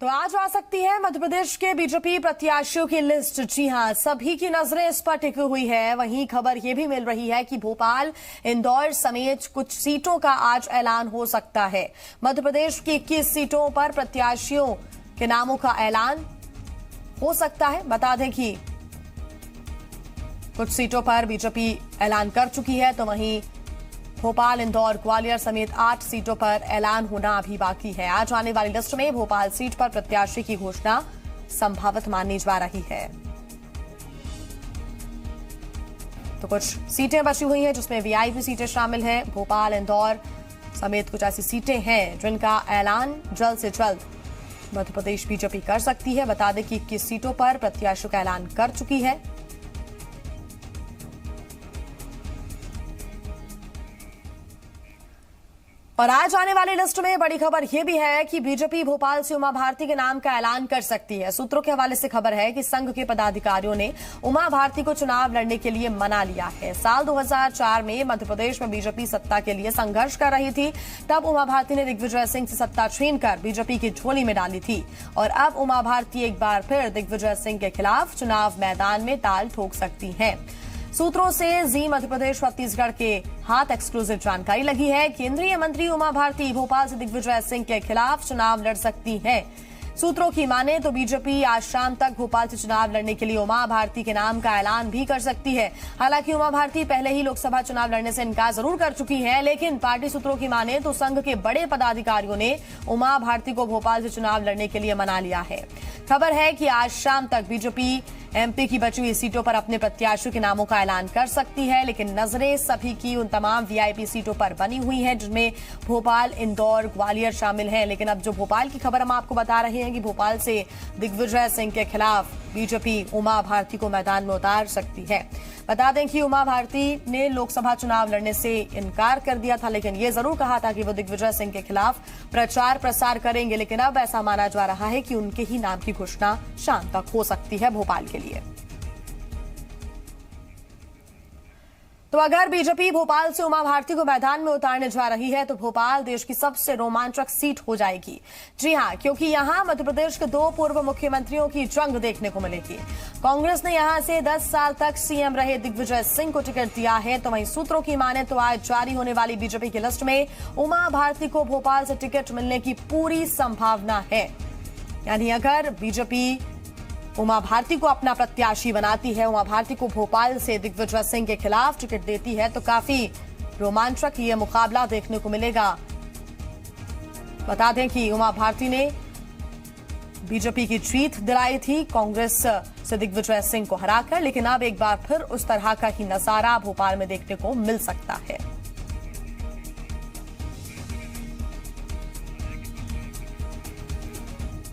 तो आज आ सकती है मध्य प्रदेश के बीजेपी प्रत्याशियों की लिस्ट। जी हां, सभी की नजरें इस पर टिकी हुई है। वहीं खबर यह भी मिल रही है कि भोपाल, इंदौर समेत कुछ सीटों का आज ऐलान हो सकता है। मध्य प्रदेश की 21 सीटों पर प्रत्याशियों के नामों का ऐलान हो सकता है। बता दें कि कुछ सीटों पर बीजेपी ऐलान कर चुकी है, तो वहीं भोपाल, इंदौर, ग्वालियर समेत 8 सीटों पर ऐलान होना अभी बाकी है। आज आने वाली लिस्ट में भोपाल सीट पर प्रत्याशी की घोषणा संभावित मानी जा रही है। तो कुछ सीटें बची हुई हैं जिसमें वीआईपी सीटें शामिल हैं। भोपाल, इंदौर समेत कुछ ऐसी सीटें हैं जिनका ऐलान जल्द से जल्द मध्य प्रदेश बीजेपी कर सकती है। बता दें कि 21 सीटों पर प्रत्याशियों का ऐलान कर चुकी है। और आज आने वाली लिस्ट में बड़ी खबर यह भी है कि बीजेपी भोपाल से उमा भारती के नाम का ऐलान कर सकती है। सूत्रों के हवाले से खबर है कि संघ के पदाधिकारियों ने उमा भारती को चुनाव लड़ने के लिए मना लिया है। साल 2004 में मध्य प्रदेश में बीजेपी सत्ता के लिए संघर्ष कर रही थी। तब उमा भारती ने दिग्विजय सिंह से सत्ता छीनकर बीजेपी की झोली में डाली थी और अब उमा भारती एक बार फिर दिग्विजय सिंह के खिलाफ चुनाव मैदान में ताल ठोक सकती हैं। सूत्रों से जी मध्य प्रदेश छत्तीसगढ़ के हाथ एक्सक्लूसिव जानकारी लगी है। केंद्रीय मंत्री उमा भारती भोपाल से दिग्विजय सिंह के खिलाफ चुनाव लड़ सकती हैं। सूत्रों की माने तो बीजेपी आज शाम तक भोपाल से चुनाव लड़ने के लिए उमा भारती के नाम का ऐलान भी कर सकती है। हालांकि उमा भारती पहले ही लोकसभा चुनाव लड़ने से इनकार जरूर कर चुकी है, लेकिन पार्टी सूत्रों की माने तो संघ के बड़े पदाधिकारियों ने उमा भारती को भोपाल से चुनाव लड़ने के लिए मना लिया है। खबर है कि आज शाम तक बीजेपी एमपी की बची हुई सीटों पर अपने प्रत्याशियों के नामों का ऐलान कर सकती है, लेकिन नजरें सभी की उन तमाम वीआईपी सीटों पर बनी हुई हैं जिनमें भोपाल, इंदौर, ग्वालियर शामिल हैं। लेकिन अब जो भोपाल की खबर हम आपको बता रहे हैं कि भोपाल से दिग्विजय सिंह के खिलाफ बीजेपी उमा भारती को मैदान में उतार सकती है। बता दें कि उमा भारती ने लोकसभा चुनाव लड़ने से इनकार कर दिया था, लेकिन ये जरूर कहा था कि वो दिग्विजय सिंह के खिलाफ प्रचार प्रसार करेंगे। लेकिन अब ऐसा माना जा रहा है कि उनके ही नाम की घोषणा शाम तक हो सकती है भोपाल के लिए। तो अगर बीजेपी भोपाल से उमा भारती को मैदान में उतारने जा रही है तो भोपाल देश की सबसे रोमांचक सीट हो जाएगी। जी हां, क्योंकि यहां मध्य प्रदेश के 2 पूर्व मुख्यमंत्रियों की जंग देखने को मिलेगी। कांग्रेस ने यहां से 10 साल तक सीएम रहे दिग्विजय सिंह को टिकट दिया है, तो वहीं सूत्रों की माने तो आज जारी होने वाली बीजेपी की लिस्ट में उमा भारती को भोपाल से टिकट मिलने की पूरी संभावना है। यानी अगर बीजेपी उमा भारती को अपना प्रत्याशी बनाती है, उमा भारती को भोपाल से दिग्विजय सिंह के खिलाफ टिकट देती है, तो काफी रोमांचक ये मुकाबला देखने को मिलेगा। बता दें कि उमा भारती ने बीजेपी की जीत दिलाई थी कांग्रेस से दिग्विजय सिंह को हराकर, लेकिन अब एक बार फिर उस तरह का ही नजारा भोपाल में देखने को मिल सकता है।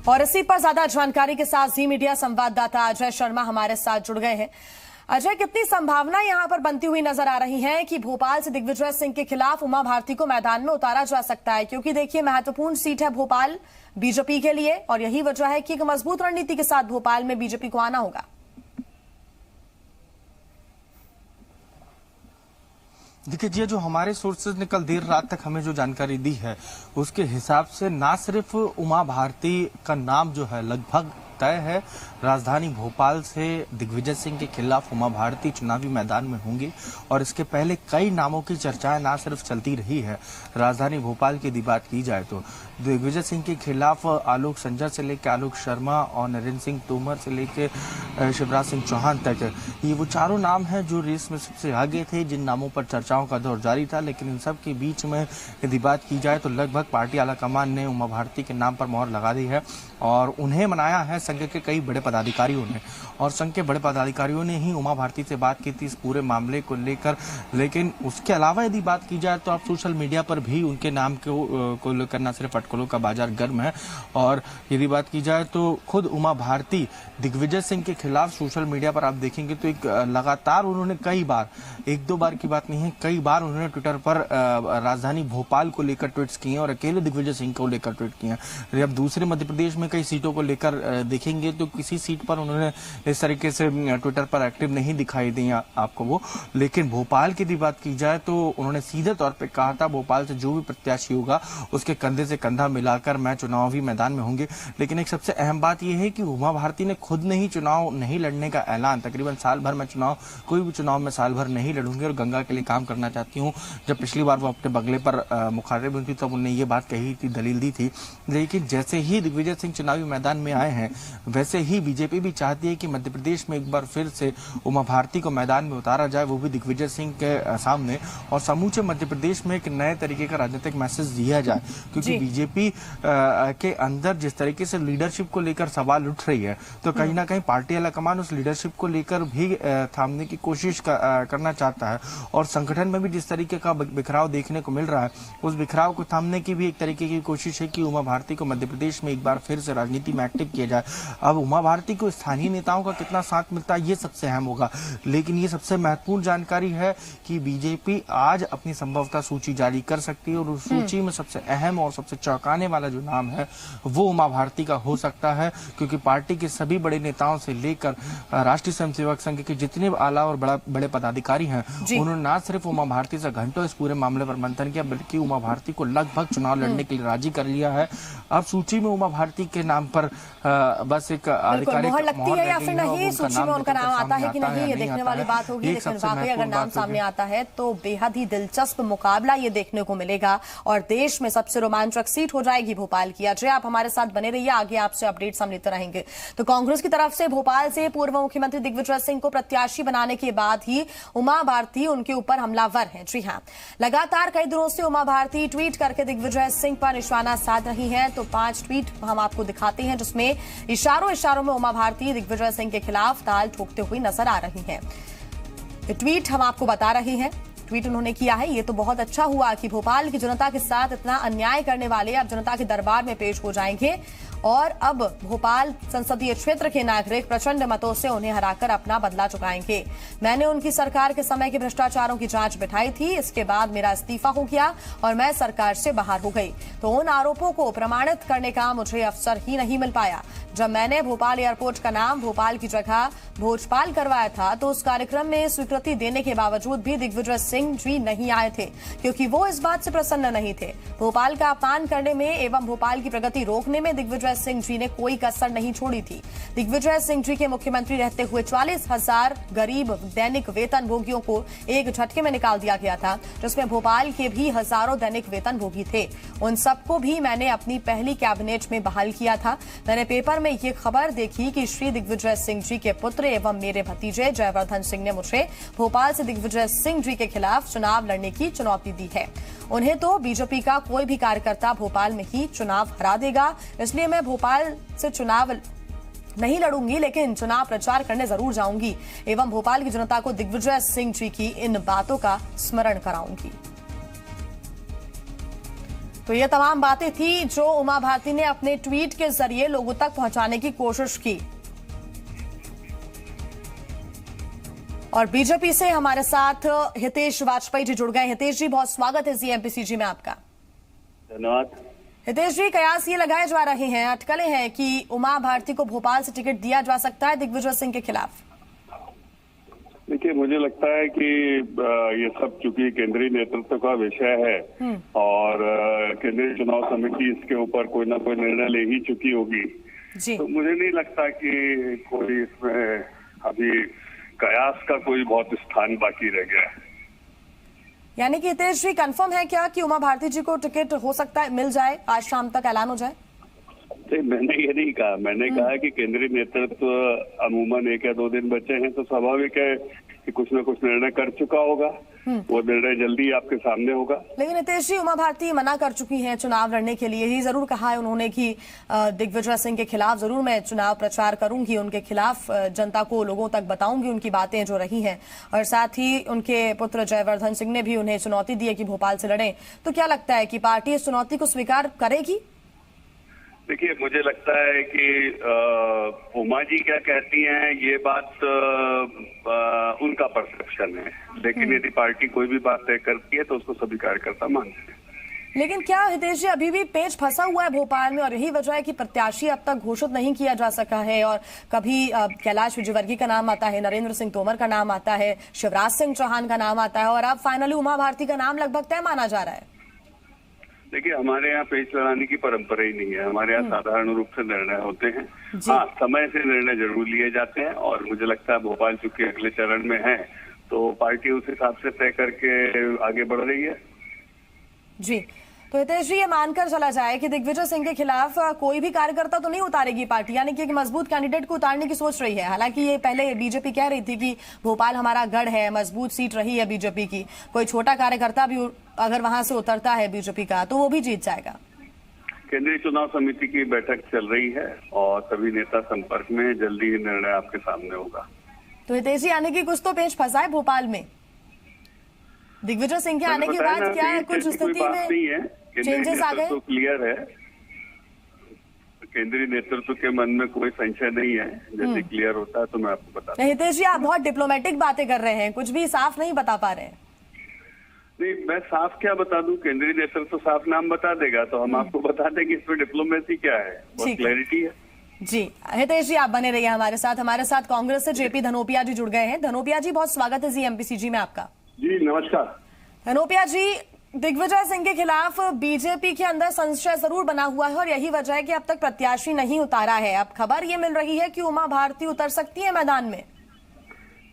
और इसी पर ज्यादा जानकारी के साथ जी मीडिया संवाददाता अजय शर्मा हमारे साथ जुड़ गए हैं। अजय, कितनी संभावना यहां पर बनती हुई नजर आ रही है कि भोपाल से दिग्विजय सिंह के खिलाफ उमा भारती को मैदान में उतारा जा सकता है? क्योंकि देखिए, महत्वपूर्ण सीट है भोपाल बीजेपी के लिए और यही वजह है कि एक मजबूत रणनीति के साथ भोपाल में बीजेपी को आना होगा। देखिए जी, जो हमारे सोर्सेज ने कल देर रात तक हमें जो जानकारी दी है उसके हिसाब से ना सिर्फ उमा भारती का नाम जो है लगभग तय है, राजधानी भोपाल से दिग्विजय सिंह के खिलाफ उमा भारती चुनावी मैदान में होंगी और इसके पहले कई नामों की चर्चाएं ना सिर्फ चलती रही है। राजधानी भोपाल की यदि बात की जाए तो दिग्विजय सिंह के खिलाफ आलोक संजर से लेकर आलोक शर्मा और नरेंद्र सिंह तोमर से लेकर शिवराज सिंह चौहान तक, ये वो चारों नाम हैं जो रेस में सबसे आगे थे, जिन नामों पर चर्चाओं का दौर जारी था। लेकिन इन सब के बीच में यदि बात की जाए तो लगभग पार्टी आलाकमान ने उमा भारती के नाम पर मोहर लगा दी है और उन्हें मनाया है संघ के कई बड़े पदाधिकारियों ने, और संघ के बड़े पदाधिकारियों ने ही उमा भारती से बात की थी इस पूरे मामले को लेकर। लेकिन उसके अलावा यदि बात की जाए तो आप सोशल मीडिया पर भी उनके नाम को लेकर न सिर्फ अटकलों का बाजार गर्म है, और यदि बात की जाए तो खुद उमा भारती दिग्विजय सिंह के खिलाफ सोशल मीडिया पर आप देखेंगे तो एक लगातार उन्होंने कई बार, 1-2 बार की बात नहीं है, कई बार उन्होंने ट्विटर पर राजधानी भोपाल को लेकर ट्वीट्स किए और अकेले दिग्विजय सिंह को लेकर ट्वीट किए। अब दूसरे मध्य प्रदेश में कई सीटों को लेकर देखेंगे तो किसी सीट पर उन्होंने इस तरीके से ट्विटर पर एक्टिव नहीं दिखाई दी आपको वो। लेकिन भोपाल की भी बात की जाए तो उन्होंने सीधे तौर पे कहा था भोपाल से जो भी प्रत्याशी होगा उसके कंधे से कंधा कंधा मिलाकर मैं चुनावी मैदान में होंगे। लेकिन एक सबसे अहम बात यह है कि उमा भारती ने खुद ने ही चुनाव नहीं लड़ने का ऐलान, तकरीबन साल भर मैं कोई भी चुनाव में साल भर नहीं लड़ूंगी और गंगा के लिए काम करना चाहती हूँ। जब पिछली बार वो अपने बंगले पर मुखातिब हुई थी तब उन्होंने ये बात कही थी, दलील दी थी। लेकिन जैसे ही दिग्विजय सिंह चुनावी मैदान में आए हैं वैसे ही बीजेपी भी चाहती है कि मध्य प्रदेश में एक बार फिर से उमा भारती को मैदान में उतारा जाए, वो भी दिग्विजय सिंह के सामने, और समूचे मध्य प्रदेश में एक नए तरीके का राजनीतिक मैसेज दिया जाए। क्योंकि बीजेपी के अंदर जिस तरीके से लीडरशिप को लेकर सवाल उठ रही है तो कहीं ना कहीं पार्टी हाईकमान उस लीडरशिप को लेकर भी थामने की कोशिश करना चाहता है, और संगठन में भी जिस तरीके का बिखराव देखने को मिल रहा है उस बिखराव को थामने की भी एक तरीके की कोशिश है कि उमा भारती को मध्य प्रदेश में एक बार फिर से राजनीति में एक्टिव किया जाए। अब उमा भारती को स्थानीय नेताओं का कितना साथ मिलता है ये सबसे अहम होगा, लेकिन ये सबसे महत्वपूर्ण जानकारी है कि बीजेपी आज अपनी संभवतः सूची जारी कर सकती है और उस सूची में सबसे अहम और सबसे चौंकाने वाला जो नाम है वो उमा भारती का हो सकता है। क्योंकि पार्टी के सभी बड़े नेताओं से लेकर राष्ट्रीय स्वयंसेवक संघ के जितने आला और बड़े पदाधिकारी हैं उन्होंने न सिर्फ उमा भारती से घंटों इस पूरे मामले पर मंथन किया बल्कि उमा भारती को लगभग चुनाव लड़ने के लिए राजी कर लिया है। अब सूची में उमा भारती के नाम पर बस एक आधिकारिक मोहर लगती है या फिर नहीं, सूची में उनका नाम आता है कि नहीं, ये देखने वाली बात होगी। लेकिन वाकई अगर नाम सामने आता है तो बेहद ही दिलचस्प मुकाबला ये देखने को मिलेगा और देश में सबसे रोमांचक सीट हो जाएगी भोपाल की। अजय, आप हमारे साथ बने रहिए, आगे आपसे अपडेट्स हम लेते रहेंगे। तो कांग्रेस की तरफ से भोपाल से पूर्व मुख्यमंत्री दिग्विजय सिंह को प्रत्याशी बनाने के बाद ही उमा भारती उनके ऊपर हमलावर हैं। जी हां, लगातार कई दिनों से उमा भारती ट्वीट करके दिग्विजय सिंह पर निशाना साध रही हैं। तो 5 ट्वीट हम आपको दिखाते हैं जिसमें इशारों में उमा भारती दिग्विजय सिंह के खिलाफ ताल ठोकते हुए नजर आ रही हैं। ट्वीट हम आपको बता रहे हैं, ट्वीट उन्होंने किया है, ये तो बहुत अच्छा हुआ कि भोपाल की जनता के साथ इतना अन्याय करने वाले अब जनता के दरबार में पेश हो जाएंगे और अब भोपाल संसदीय क्षेत्र के नागरिक प्रचंड मतों से उन्हें हराकर अपना बदला चुकाएंगे। मैंने उनकी सरकार के समय के भ्रष्टाचारों की जांच बिठाई थी, इसके बाद मेरा इस्तीफा हो गया और मैं सरकार से बाहर हो गई, तो उन आरोपों को प्रमाणित करने का मुझे अवसर ही नहीं मिल पाया। जब मैंने भोपाल एयरपोर्ट का नाम भोपाल की जगह भोजपाल करवाया था तो उस कार्यक्रम में स्वीकृति देने के बावजूद भी दिग्विजय सिंह जी नहीं आए थे क्योंकि वो इस बात से प्रसन्न नहीं थे। भोपाल का अपमान करने में एवं भोपाल की प्रगति रोकने में दिग्विजय सिंह जी ने कोई कसर नहीं छोड़ी थी। दिग्विजय सिंह जी के मुख्यमंत्री रहते हुए 40,000 गरीब दैनिक वेतन भोगियों को एक झटके में निकाल दिया गया था, जिसमें भोपाल के भी हजारों दैनिक वेतन भोगी थे। उन सबको भी मैंने अपनी पहली कैबिनेट में बहाल किया था। मैंने पेपर में ये खबर देखी कि श्री दिग्विजय सिंह जी के पुत्र एवं मेरे भतीजे जयवर्धन सिंह ने मुझे भोपाल से दिग्विजय सिंह जी के खिलाफ चुनाव लड़ने की चुनौती दी है। उन्हें तो बीजेपी का कोई भी कार्यकर्ता भोपाल में ही चुनाव हरा देगा, इसलिए मैं भोपाल से चुनाव नहीं लड़ूंगी लेकिन चुनाव प्रचार करने जरूर जाऊंगी एवं भोपाल की जनता को दिग्विजय सिंह जी की इन बातों का स्मरण कराऊंगी। तो ये तमाम बातें थी जो उमा भारती ने अपने ट्वीट के जरिए लोगों तक पहुंचाने की कोशिश की। और बीजेपी से हमारे साथ हितेश वाजपेयी जी जुड़ गए। हितेश जी, बहुत स्वागत है जीएमपीसीजी में आपका। धन्यवाद। हितेश जी, कयास ये लगाए जा रहे हैं, अटकलें हैं कि उमा भारती को भोपाल से टिकट दिया जा सकता है दिग्विजय सिंह के खिलाफ। देखिए, मुझे लगता है कि ये सब चूंकि केंद्रीय नेतृत्व का विषय है और केंद्रीय चुनाव समिति इसके ऊपर कोई ना कोई निर्णय ले ही चुकी होगी, तो मुझे नहीं लगता कि कोई इसमें अभी कयास का कोई बहुत स्थान बाकी रह गया है। यानी कि हितेश जी, कंफर्म है क्या कि उमा भारती जी को टिकट हो सकता है मिल जाए, आज शाम तक ऐलान हो जाए? मैंने ये नहीं कहा, मैंने कहा कि केंद्रीय नेतृत्व अमूमन 1 या 2 दिन बचे हैं तो स्वाभाविक है कि कुछ न कुछ निर्णय कर चुका होगा, वो निर्णय जल्दी आपके सामने होगा। लेकिन हितेश जी, उमा भारती मना कर चुकी हैं चुनाव लड़ने के लिए। ये जरूर कहा है उन्होंने कि दिग्विजय सिंह के खिलाफ जरूर मैं चुनाव प्रचार करूंगी, उनके खिलाफ जनता को लोगों तक बताऊंगी उनकी बातें जो रही हैं, और साथ ही उनके पुत्र जयवर्धन सिंह ने भी उन्हें चुनौती दी है कि भोपाल से लड़ें। तो क्या लगता है कि पार्टी इस चुनौती को स्वीकार करेगी? देखिए, मुझे लगता है कि उमा जी क्या कहती हैं ये बात उनका परसेप्शन है, लेकिन यदि पार्टी कोई भी बात तय करती है तो उसको सभी कार्यकर्ता मानते हैं। लेकिन क्या हितेश जी, अभी भी पेच फंसा हुआ है भोपाल में और यही वजह है कि प्रत्याशी अब तक घोषित नहीं किया जा सका है, और कभी कैलाश विजयवर्गीय का नाम आता है, नरेंद्र सिंह तोमर का नाम आता है, शिवराज सिंह चौहान का नाम आता है और अब फाइनली उमा भारती का नाम लगभग तय माना जा रहा है। देखिए, हमारे यहाँ पेच लड़ाने की परंपरा ही नहीं है। हमारे यहाँ साधारण रूप से निर्णय होते हैं। हाँ, समय से निर्णय जरूर लिए जाते हैं और मुझे लगता है भोपाल चूंकि अगले चरण में है तो पार्टी उस हिसाब से तय करके आगे बढ़ रही है। जी, तो हितेश जी, ये मानकर चला जाए कि दिग्विजय सिंह के खिलाफ कोई भी कार्यकर्ता तो नहीं उतारेगी पार्टी, यानी कि एक मजबूत कैंडिडेट को उतारने की सोच रही है। हालांकि ये पहले बीजेपी कह रही थी कि भोपाल हमारा गढ़ है, मजबूत सीट रही है बीजेपी की, कोई छोटा कार्यकर्ता भी अगर वहां से उतरता है बीजेपी का तो वो भी जीत जाएगा। केंद्रीय चुनाव समिति की बैठक चल रही है और सभी नेता संपर्क में, जल्दी ही निर्णय आपके सामने होगा। तो हितेश जी, आने की कुछ तो पेच फंसा है भोपाल में, दिग्विजय सिंह के आने के बाद क्या कुछ स्थिति में चेंजेस आ गए? तो क्लियर है, केंद्रीय नेतृत्व के मन में कोई संशय नहीं है। जैसे क्लियर होता है तो मैं आपको बता दूं। हितेश जी, आप बहुत डिप्लोमेटिक बातें कर रहे हैं, कुछ भी साफ नहीं बता पा रहे हैं। नहीं, मैं साफ क्या बता दूं, केंद्रीय नेतृत्व साफ नाम बता देगा तो हम आपको बता देंगे इसमें डिप्लोमेसी क्या है और क्लैरिटी है। जी, हितेश जी, आप बने रहिए हमारे साथ कांग्रेस से जेपी धनोपिया जी जुड़ गए हैं। धनोपिया जी, बहुत स्वागत है जीएमपीसीजी में आपका। जी नमस्कार। धनोपिया जी, दिग्विजय सिंह के खिलाफ बीजेपी के अंदर संशय जरूर बना हुआ है और यही वजह है कि अब तक प्रत्याशी नहीं उतारा है। अब खबर ये मिल रही है कि उमा भारती उतर सकती है मैदान में।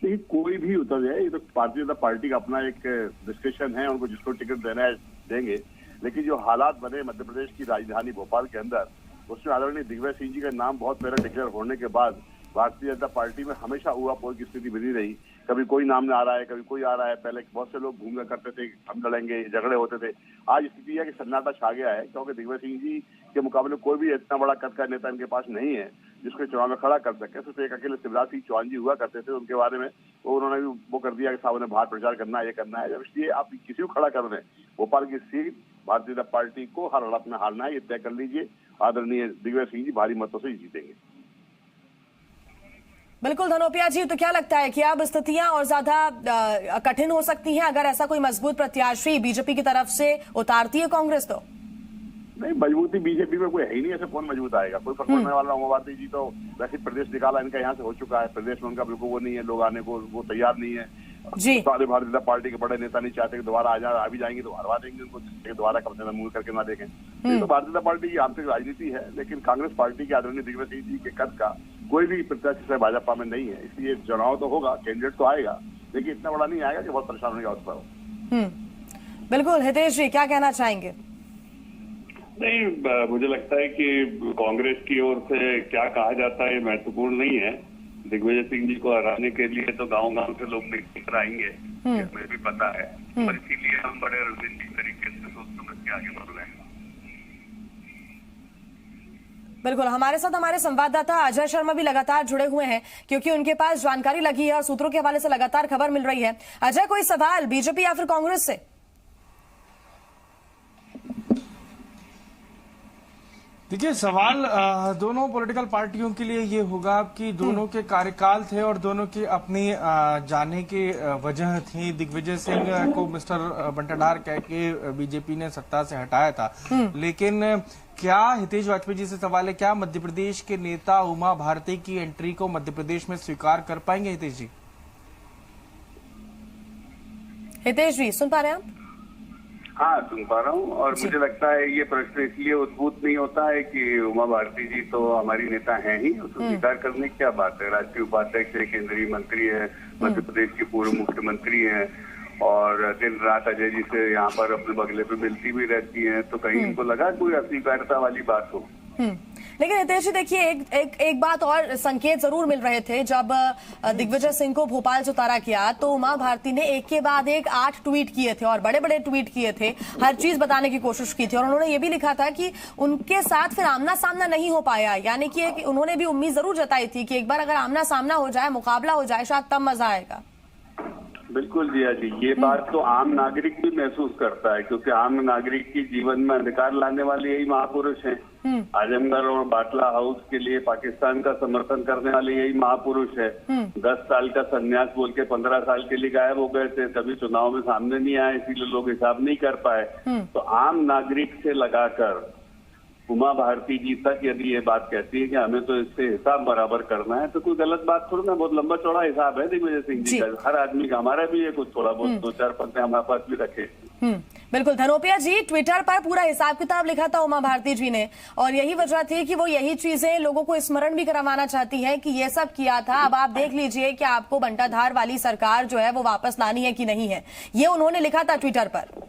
नहीं, कोई भी उतर जाए, ये तो भारतीय जनता पार्टी का अपना एक डिस्कशन है, उनको जिसको टिकट देना है देंगे। लेकिन जो हालात बने मध्य प्रदेश की राजधानी भोपाल के अंदर, उसमें आदरणीय दिग्विजय सिंह जी का नाम बहुत पहले डिक्लेयर होने के बाद भारतीय जनता पार्टी में हमेशा उहापोह की स्थिति बनी रही। कभी कोई नाम आ रहा है, कभी कोई आ रहा है। पहले बहुत से लोग घूमकर करते थे, हम लड़ेंगे, झगड़े होते थे। आज स्थिति है कि सन्नाटा छा गया है, क्योंकि दिग्विजय सिंह जी के मुकाबले कोई भी इतना बड़ा कद का नेता इनके पास नहीं है जिसको चुनाव में खड़ा कर सके। सिर्फ एक अकेले शिवराज सिंह चौहान जी हुआ करते थे, उनके बारे में उन्होंने भी वो कर दिया कि साहब ने बाहर प्रचार करना है, ये करना है। जब इसलिए आप किसी को खड़ा कर रहे हैं, भोपाल की सीट भारतीय जनता पार्टी को हर हालत में हारना है, ये तय कर लीजिए। आदरणीय दिग्विजय सिंह जी भारी मतों से जीतेंगे। बिल्कुल धनोपिया जी, तो क्या लगता है कि अब स्थितियां और ज्यादा कठिन हो सकती हैं अगर ऐसा कोई मजबूत प्रत्याशी बीजेपी की तरफ से उतारती है कांग्रेस? तो नहीं, मजबूती बीजेपी में कोई है ही नहीं, ऐसे कौन मजबूत आएगा? कोई पकड़ने वाला उमा भारती जी तो वैसे प्रदेश निकाला इनका यहाँ से हो चुका है। प्रदेश में उनका बिल्कुल वो नहीं है, लोग आने को वो तैयार नहीं है जी। सारे भारतीय जनता पार्टी के बड़े नेता नहीं चाहते कि दोबारा आ भी जाएंगे तो हरवा देंगे उनको, दोबारा कम से कम मुंह करके ना देखें। तो भारतीय जनता पार्टी की आंतरिक राजनीति है, लेकिन कांग्रेस पार्टी के आदरणीय दिग्विजय सिंह जी के कद का कोई भी प्रत्याशी से भाजपा में नहीं है। इसलिए चुनाव तो होगा, कैंडिडेट तो आएगा, लेकिन इतना बड़ा नहीं आएगा कि बहुत परेशान होने का अवसर हो। बिल्कुल, हितेश जी क्या कहना चाहेंगे? नहीं, मुझे लगता है कि कांग्रेस की ओर से क्या कहा जाता है महत्वपूर्ण नहीं है। दिग्विजय सिंह जी को हराने के लिए तो गांव-गांव से लोग निकल आएंगे, हमें भी पता है, और इसीलिए हम बड़े रणनीतिक तरीके से सोच समझ के आगे बढ़ रहे हैं। बिल्कुल, हमारे साथ हमारे संवाददाता अजय शर्मा भी लगातार जुड़े हुए हैं क्योंकि उनके पास जानकारी लगी है और सूत्रों के हवाले से लगातार खबर मिल रही है। अजय, कोई सवाल बीजेपी या फिर कांग्रेस से? देखिए, सवाल दोनों पॉलिटिकल पार्टियों के लिए ये होगा कि दोनों के कार्यकाल थे और दोनों की अपनी जाने की वजह थी। दिग्विजय सिंह को मिस्टर बंटाधार कह के बीजेपी ने सत्ता से हटाया था, लेकिन क्या हितेश वाजपेयी जी से सवाल है, क्या मध्य प्रदेश के नेता उमा भारती की एंट्री को मध्य प्रदेश में स्वीकार कर पाएंगे? हितेश जी, हितेश जी सुन पा रहे हैं आप? हाँ, सुन पा रहा हूँ। और मुझे लगता है ये प्रश्न इसलिए उद्भूत नहीं होता है कि उमा भारती जी तो हमारी नेता हैं ही, उसको स्वीकार करने की क्या बात है। राष्ट्रीय उपाध्यक्ष है, केंद्रीय मंत्री है, मध्य प्रदेश की पूर्व मुख्यमंत्री है और दिन रात अजय जी से यहाँ पर अपने बगले पे मिलती भी रहती हैं, तो कहीं इनको लगा कोई अस्वीकारता वाली बात हो। लेकिन हितेश जी देखिए, एक बात और संकेत जरूर मिल रहे थे जब दिग्विजय सिंह को भोपाल से उतारा किया तो उमा भारती ने एक के बाद एक 8 ट्वीट किए थे और बड़े बड़े ट्वीट किए थे, हर चीज बताने की कोशिश की थी और उन्होंने ये भी लिखा था कि उनके साथ फिर आमना सामना नहीं हो पाया, यानी कि उन्होंने भी उम्मीद जरूर जताई थी कि एक बार अगर आमना सामना हो जाए, मुकाबला हो जाए, शायद तब मजा आएगा। बिल्कुल जिया जी, ये बात तो आम नागरिक भी महसूस करता है, क्योंकि आम नागरिक के जीवन में अंधकार लाने वाले यही महापुरुष हैं। आजमगढ़ और बाटला हाउस के लिए पाकिस्तान का समर्थन करने वाले यही महापुरुष है। 10 साल का संन्यास बोल के 15 साल के लिए गायब हो गए थे, कभी चुनाव में सामने नहीं आए, इसीलिए लोग हिसाब नहीं कर पाए। तो आम नागरिक से लगाकर उमा भारती जी तक यदि ये बात कहती है कि हमें तो इससे हिसाब बराबर करना है, तो कोई गलत बात थोड़ी ना, बहुत लंबा चौड़ा हिसाब है दिग्विजय सिंह जी का, हर आदमी का, हमारा भी है कुछ थोड़ा बहुत 2-4 पन्ने हमारे पास भी रखे। बिल्कुल धनोपिया जी, ट्विटर पर पूरा हिसाब किताब लिखा था उमा भारती जी ने, और यही वजह थी कि वो यही चीजें लोगों को स्मरण भी करवाना चाहती है कि ये सब किया था। अब आप देख लीजिए कि आपको बंटाधार वाली सरकार जो है वो वापस लानी है कि नहीं है, ये उन्होंने लिखा था ट्विटर पर।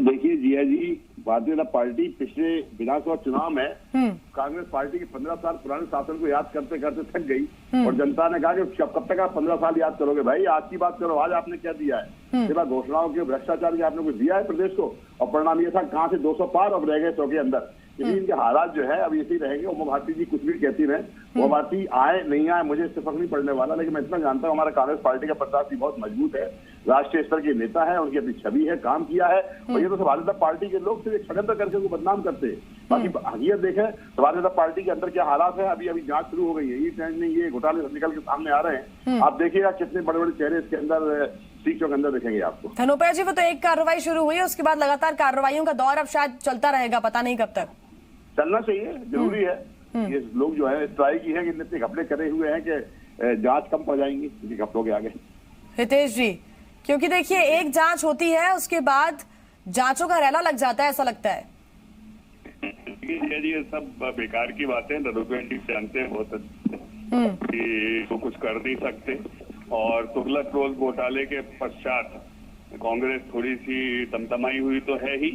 देखिए जिया जी, भारतीय जनता पार्टी पिछले विधानसभा चुनाव में कांग्रेस पार्टी के 15 साल पुराने शासन को याद करते करते थक गई और जनता ने कहा कि कब तक आप 15 साल याद करोगे भाई, आज की बात करो, आज आपने क्या दिया है, सिवा घोषणाओं के भ्रष्टाचार के आपने कुछ दिया है प्रदेश को, और परिणाम ये था कहां से 200 पार अब रह गए 100 के अंदर। यदि इनके हालात जो है अब ऐसे ही रहेंगे, उमा भारती जी कुछ भी कहती रहे, उमा भारती आए नहीं आए मुझे इससे फर्क नहीं पड़ने वाला, लेकिन मैं इतना जानता हूँ हमारा कांग्रेस पार्टी का प्रत्याशी बहुत मजबूत है, राष्ट्रीय स्तर के नेता है, उनकी अपनी छवि है, काम किया है, और ये तो भारतीय जनता पार्टी के लोग सिर्फ षड्यंत्र करके उनको बदनाम करते हैं। बाकी हकीकत देखें तो भारतीय जनता पार्टी के अंदर क्या हालात है, अभी जांच शुरू हो गई है, ये ट्रेंड नहीं, ये घोटाले निकल के सामने आ रहे हैं, आप देखिएगा कितने बड़े बड़े चेहरे इसके अंदर सीटों के अंदर दिखेंगे आपको। धनोपिया जी, वो तो एक कार्रवाई शुरू हुई है, उसके बाद लगातार कार्रवाइयों का दौर अब शायद चलता रहेगा, पता नहीं कब तक। चलना चाहिए, जरूरी है। ये लोग जो है ट्राई की है कि इतने घपले करे हुए हैं कि जांच कम पड़ जाएंगी इनके घपलों के आगे। हितेश जी, क्योंकि देखिए एक जांच होती है, उसके बाद जांचों का रैला लग जाता है, ऐसा लगता है। ये सब बेकार की बातें जानते हैं बहुत कि वो कुछ कर नहीं सकते, और तुगलक रोज घोटाले के पश्चात कांग्रेस थोड़ी सी तमतमाई हुई तो है ही,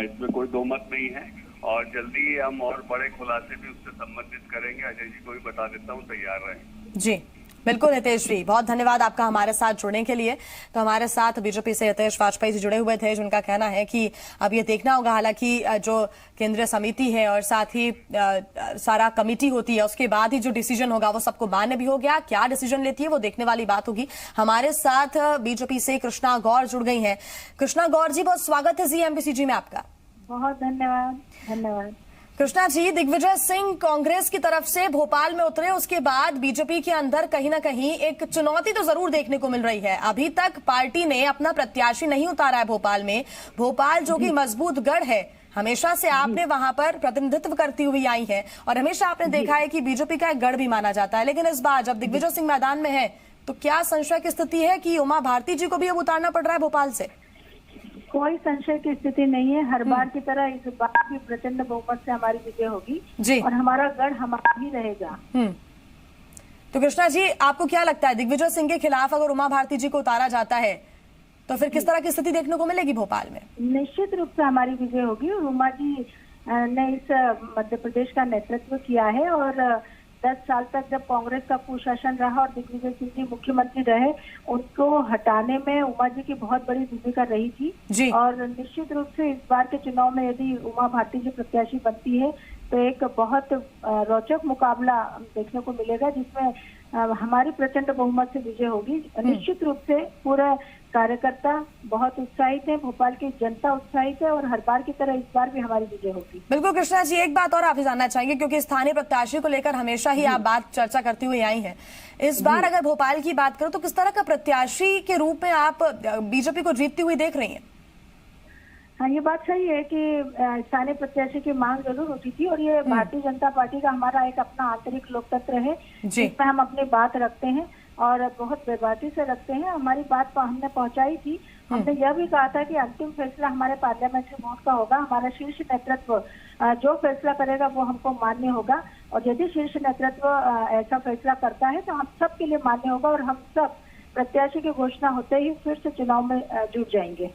इसमें कोई दो मत नहीं है, और जल्दी हम और बड़े खुलासे भी उससे संबंधित करेंगे। अजय जी को भी बता देता हूँ, तैयार रहें। जी बिल्कुल हितेश जी, बहुत धन्यवाद आपका हमारे साथ जुड़ने के लिए। तो हमारे साथ बीजेपी से हितेश वाजपेयी जी जुड़े हुए थे, जिनका कहना है कि अब ये देखना होगा, हालांकि जो केंद्रीय समिति है और साथ ही सारा कमेटी होती है, उसके बाद ही जो डिसीजन होगा वो सबको मान्य भी हो गया, क्या डिसीजन लेती है वो देखने वाली बात होगी। हमारे साथ बीजेपी से कृष्णा गौर जुड़ गई है। कृष्णा गौर जी, बहुत स्वागत है ZMBCG में आपका। बहुत धन्यवाद। कृष्णा जी, दिग्विजय सिंह कांग्रेस की तरफ से भोपाल में उतरे, उसके बाद बीजेपी के अंदर कहीं ना कहीं एक चुनौती तो जरूर देखने को मिल रही है। अभी तक पार्टी ने अपना प्रत्याशी नहीं उतारा है भोपाल में। भोपाल जो कि मजबूत गढ़ है, हमेशा से आपने वहां पर प्रतिनिधित्व करती हुई आई है, और हमेशा आपने देखा है कि बीजेपी का एक गढ़ भी माना जाता है। लेकिन इस बार जब दिग्विजय सिंह मैदान में है, तो क्या संशय की स्थिति है कि उमा भारती जी को भी अब उतारना पड़ रहा है भोपाल से? कोई संशय की स्थिति नहीं है। हर बार की तरह इस बार भी प्रचंड बहुमत से हमारी विजय होगी और हमारा गढ़ हमारा ही रहेगा। तो कृष्णा जी, आपको क्या लगता है दिग्विजय सिंह के खिलाफ अगर उमा भारती जी को उतारा जाता है तो फिर किस तरह की स्थिति देखने को मिलेगी भोपाल में? निश्चित रूप से हमारी विजय होगी, और उमा जी ने इस मध्य प्रदेश का नेतृत्व किया है, और 10 साल तक जब कांग्रेस का कुशासन रहा और दिग्विजय सिंह जी मुख्यमंत्री रहे, उनको हटाने में उमा जी की बहुत बड़ी भूमिका रही थी। और निश्चित रूप से इस बार के चुनाव में यदि उमा भारती जी प्रत्याशी बनती है तो एक बहुत रोचक मुकाबला देखने को मिलेगा, जिसमें हमारी प्रचंड बहुमत से विजय होगी। निश्चित रूप से पूरे कार्यकर्ता बहुत उत्साहित है, भोपाल की जनता उत्साहित है, और हर बार की तरह इस बार भी हमारी विजय होगी। बिल्कुल कृष्णा जी, एक बात और आपसे जानना चाहेंगे, क्योंकि स्थानीय प्रत्याशी को लेकर हमेशा ही आप बात चर्चा करती हुई आई हैं। इस बार अगर भोपाल की बात करो तो किस तरह का प्रत्याशी के रूप में आप बीजेपी को जीतती हुई देख रही हैं? हाँ, ये बात सही है कि स्थानीय प्रत्याशी की मांग जरूर होती थी, और ये भारतीय जनता पार्टी का हमारा एक अपना आंतरिक लोकतंत्र है, जिसमें हम अपनी बात रखते हैं और बहुत बेबाकी से रखते हैं। हमारी बात हमने पहुंचाई थी, हमने यह भी कहा था कि अंतिम फैसला हमारे पार्लियामेंट्री वोट का होगा, हमारा शीर्ष नेतृत्व जो फैसला करेगा वो हमको मान्य होगा, और यदि शीर्ष नेतृत्व ऐसा फैसला करता है तो हम सब के लिए मान्य होगा, और हम सब प्रत्याशी की घोषणा होते ही फिर से चुनाव में जुट जाएंगे।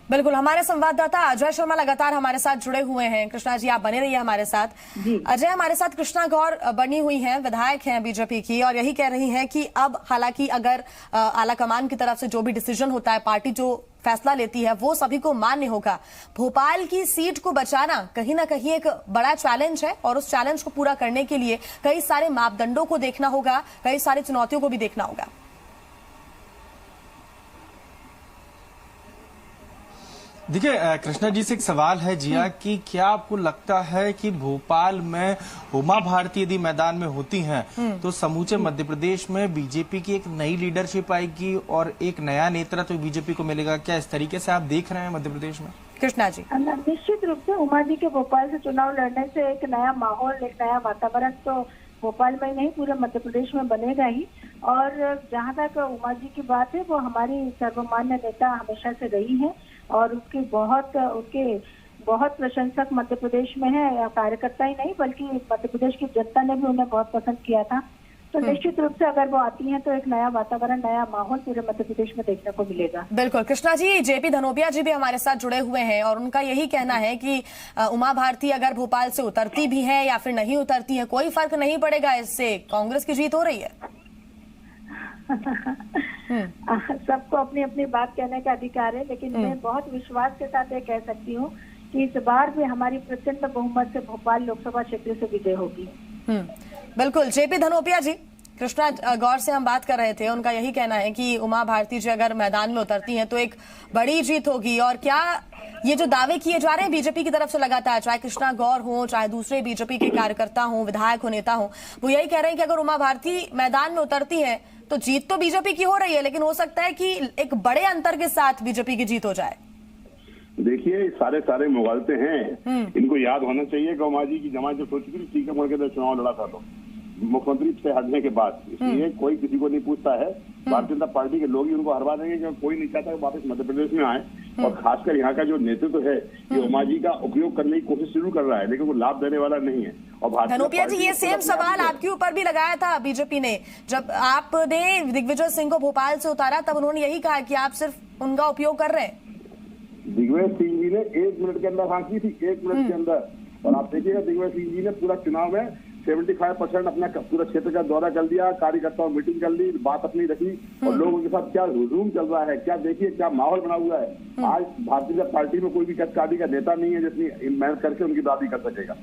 बिल्कुल, हमारे संवाददाता अजय शर्मा लगातार हमारे साथ जुड़े हुए हैं। कृष्णा जी, आप बने रहिए हमारे साथ। अजय, हमारे साथ कृष्णा गौर बनी हुई हैं, विधायक हैं बीजेपी की, और यही कह रही हैं कि अब हालांकि अगर आला कमान की तरफ से जो भी डिसीजन होता है, पार्टी जो फैसला लेती है, वो सभी को मान्य होगा। भोपाल की सीट को बचाना कहीं ना कहीं एक बड़ा चैलेंज है, और उस चैलेंज को पूरा करने के लिए कई सारे मापदंडों को देखना होगा, कई सारी चुनौतियों को भी देखना होगा। देखिए कृष्णा जी से एक सवाल है जिया कि क्या आपको लगता है कि भोपाल में उमा भारती यदि मैदान में होती हैं तो समूचे मध्य प्रदेश में बीजेपी की एक नई लीडरशिप आएगी और एक नया नेतृत्व बीजेपी को मिलेगा? क्या इस तरीके से आप देख रहे हैं मध्य प्रदेश में? कृष्णा जी, निश्चित रूप से उमा जी के भोपाल से चुनाव लड़ने से एक नया माहौल, एक नया वातावरण तो भोपाल में ही नहीं पूरे मध्य प्रदेश में बनेगा ही। और जहां तक उमा जी की बात है, वो हमारी सर्वमान्य नेता हमेशा से रही है और उनके बहुत प्रशंसक मध्य प्रदेश में है। कार्यकर्ता ही नहीं बल्कि मध्य प्रदेश की जनता ने भी उन्हें बहुत पसंद किया था। तो निश्चित रूप से अगर वो आती हैं तो एक नया वातावरण, नया माहौल पूरे मध्य प्रदेश में देखने को मिलेगा। बिल्कुल। कृष्णा जी, जेपी धनोपिया जी भी हमारे साथ जुड़े हुए हैं और उनका यही कहना है कि उमा भारती अगर भोपाल से उतरती भी है या फिर नहीं उतरती है, कोई फर्क नहीं पड़ेगा, इससे कांग्रेस की जीत हो रही है। सबको अपनी अपनी बात कहने का अधिकार है, लेकिन मैं बहुत विश्वास के साथ ये कह सकती हूँ कि इस बार भी हमारी प्रचंड बहुमत से भोपाल लोकसभा क्षेत्र से विजय होगी। बिल्कुल। जेपी धनोपिया जी, कृष्णा गौर से हम बात कर रहे थे, उनका यही कहना है कि उमा भारती जी अगर मैदान में उतरती हैं तो एक बड़ी जीत होगी। और क्या ये जो दावे किए जा रहे हैं बीजेपी की तरफ से लगातार, चाहे कृष्णा गौर हो, चाहे दूसरे बीजेपी के कार्यकर्ता हो, विधायक हो, नेता हो, वो यही कह रहे हैं कि अगर उमा भारती मैदान में उतरती है तो जीत तो बीजेपी की हो रही है, लेकिन हो सकता है कि एक बड़े अंतर के साथ बीजेपी की जीत हो जाए। देखिए, सारे मुगालते हैं, इनको याद होना चाहिए कि उमा जी की जमात जो सोच थी ठीक है मोड़ के चुनाव लड़ा था तो मुख्यमंत्री से हटने के बाद, इसलिए कोई किसी को नहीं पूछता है। भारतीय जनता पार्टी के लोग ही उनको हरवा देंगे, क्योंकि कोई नहीं चाहता वापस मध्य प्रदेश में आए। और खासकर यहाँ का जो नेतृत्व है ये उमा जी का उपयोग करने की कोशिश जरूर कर रहा है, लेकिन वो लाभ देने वाला नहीं है। और धनोपिया जी, ये सेम सवाल आपके ऊपर भी लगाया था बीजेपी ने, जब आपने दिग्विजय सिंह को भोपाल से उतारा तब उन्होंने यही कहा कि आप सिर्फ उनका उपयोग कर रहे हैं। दिग्विजय सिंह जी ने 1 मिनट के अंदर हाँकी थी, 1 मिनट के अंदर। और आप देखिएगा दिग्विजय सिंह जी ने पूरा चुनाव में 75% अपना पूरा क्षेत्र का दौरा कर दिया, कार्यकर्ताओं मिटिंग कर ली, बात अपनी रखी और लोगों के साथ क्या हुजूम चल रहा है, क्या देखिए क्या माहौल बना हुआ है। आज भारतीय जनता पार्टी में कोई भी कदकाठी का नेता नहीं है जितनी मेहनत करके उनकी दादी कर सकेगा।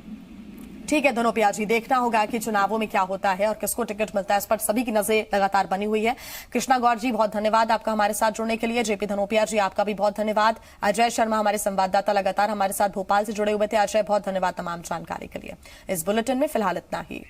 ठीक है धनोपिया जी, देखना होगा कि चुनावों में क्या होता है और किसको टिकट मिलता है, इस पर सभी की नजर लगातार बनी हुई है। कृष्णा गौर जी, बहुत धन्यवाद आपका हमारे साथ जुड़ने के लिए। जेपी धनोपिया जी, आपका भी बहुत धन्यवाद। अजय शर्मा, हमारे संवाददाता, लगातार हमारे साथ भोपाल से जुड़े हुए थे। अजय, बहुत धन्यवाद तमाम जानकारी के लिए। इस बुलेटिन में फिलहाल इतना ही।